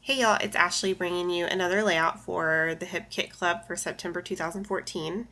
Hey y'all, it's Ashley bringing you another layout for the Hip Kit Club for September 2014.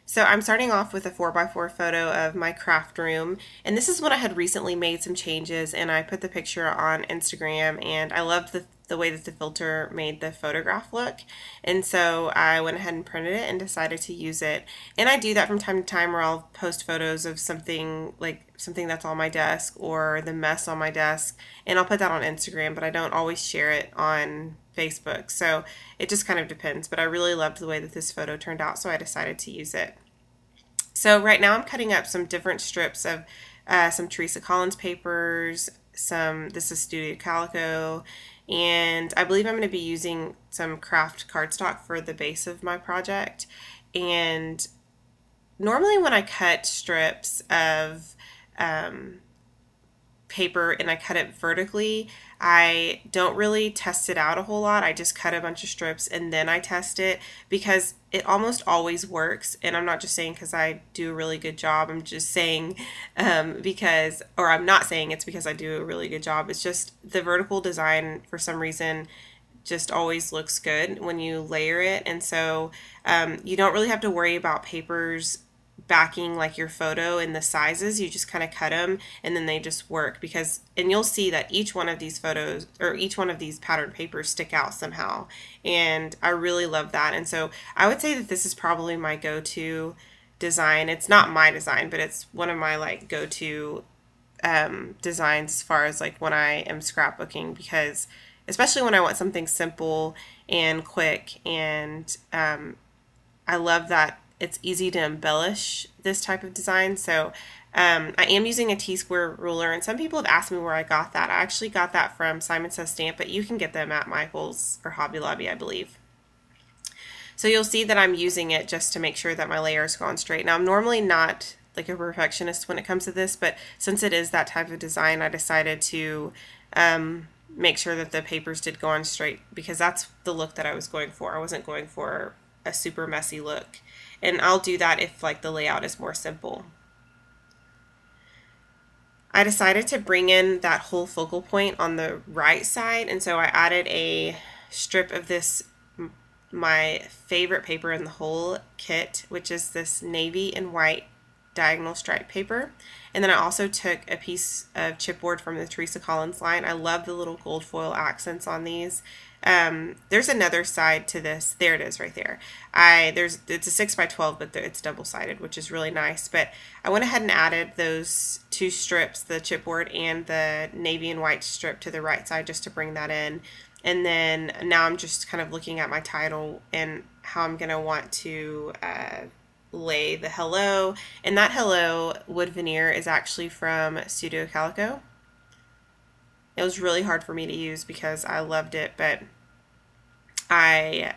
So I'm starting off with a 4x4 photo of my craft room, and this is when I had recently made some changes and I put the picture on Instagram, and I loved the way that the filter made the photograph look, and so I went ahead and printed it and decided to use it. And I do that from time to time where I'll post photos of something like something that's on my desk or the mess on my desk, and I'll put that on Instagram, but I don't always share it on Facebook. So it just kind of depends, but I really loved the way that this photo turned out, so I decided to use it. So right now I'm cutting up some different strips of some Teresa Collins papers, this is Studio Calico, and I believe I'm going to be using some craft cardstock for the base of my project. And normally when I cut strips of paper and I cut it vertically, I don't really test it out a whole lot. I just cut a bunch of strips and then I test it because it almost always works. And I'm not just saying because I do a really good job. I'm just saying or I'm not saying it's because I do a really good job. It's just the vertical design for some reason just always looks good when you layer it. And so you don't really have to worry about papers backing like your photo and the sizes. You just kind of cut them and then they just work and you'll see that each one of these photos or each one of these patterned papers stick out somehow, and I really love that. And so I would say that this is probably my go-to design. It's not my design, but it's one of my like go-to designs as far as like when I am scrapbooking, because especially when I want something simple and quick, and I love that it's easy to embellish this type of design. So I am using a T-square ruler, and some people have asked me where I got that. I actually got that from Simon Says Stamp, but you can get them at Michael's or Hobby Lobby, I believe. So you'll see that I'm using it just to make sure that my layers go on straight. Now I'm normally not like a perfectionist when it comes to this, but since it is that type of design, I decided to make sure that the papers did go on straight, because that's the look that I was going for. I wasn't going for a super messy look. And I'll do that if like the layout is more simple. I decided to bring in that whole focal point on the right side, and so I added a strip of this, my favorite paper in the whole kit, which is this navy and white diagonal stripe paper. And then I also took a piece of chipboard from the Teresa Collins line. I love the little gold foil accents on these. There's another side to this. There it is right there. It's a 6x12, but it's double-sided, which is really nice. But I went ahead and added those two strips, the chipboard and the navy and white strip, to the right side just to bring that in. And then now I'm just kind of looking at my title and how I'm going to want to lay the hello. And that hello wood veneer is actually from Studio Calico. It was really hard for me to use because I loved it, but I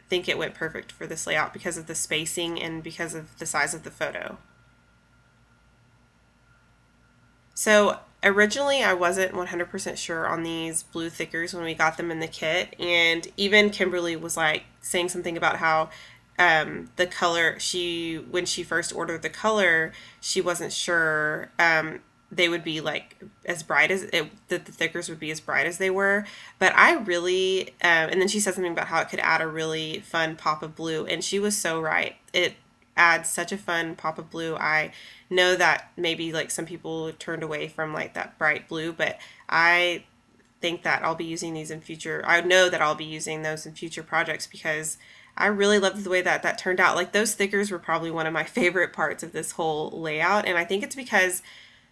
think it went perfect for this layout because of the spacing and because of the size of the photo. So originally I wasn't 100% sure on these blue thickers when we got them in the kit, and even Kimberly was like saying something about how the color, when she first ordered the color, she wasn't sure they would be like as bright as that the thickers would be as bright as they were. But I really and then she said something about how it could add a really fun pop of blue, and she was so right. It adds such a fun pop of blue. I know that maybe like some people turned away from like that bright blue, but I think that I'll be using these in future. I know that I'll be using those in future projects because I really loved the way that that turned out. Like, those thickers were probably one of my favorite parts of this whole layout, and I think it's because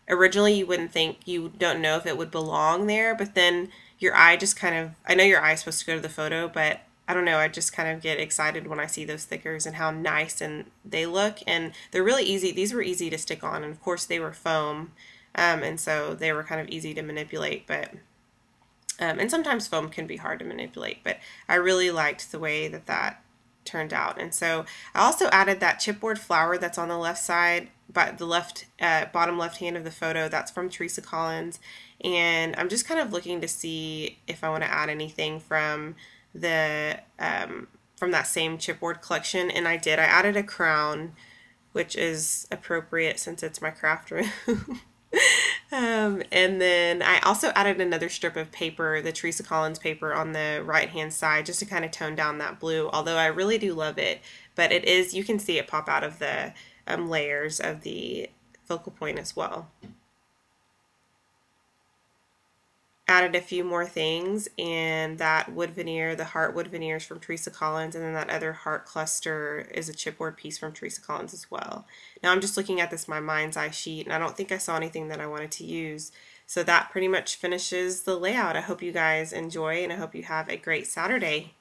originally you wouldn't think, you don't know if it would belong there, but then your eye just kind of, I know your eye is supposed to go to the photo, but I don't know, I just kind of get excited when I see those thickers and how nice and they look, and they're really easy. These were easy to stick on, and of course they were foam, and so they were kind of easy to manipulate, but and sometimes foam can be hard to manipulate, but I really liked the way that that turned out. And so I also added that chipboard flower that's on the left side, but the left bottom left hand of the photo. That's from Teresa Collins, and I'm just kind of looking to see if I want to add anything from the from that same chipboard collection, and I did. I added a crown, which is appropriate since it's my craft room. And then I also added another strip of paper, the Teresa Collins paper on the right hand side, just to kind of tone down that blue, although I really do love it. But it is, you can see it pop out of the layers of the focal point as well. Added a few more things, and that wood veneer, the heart wood veneers from Teresa Collins, and then that other heart cluster is a chipboard piece from Teresa Collins as well. Now I'm just looking at this my mind's eye sheet, and I don't think I saw anything that I wanted to use. So that pretty much finishes the layout. I hope you guys enjoy, and I hope you have a great Saturday.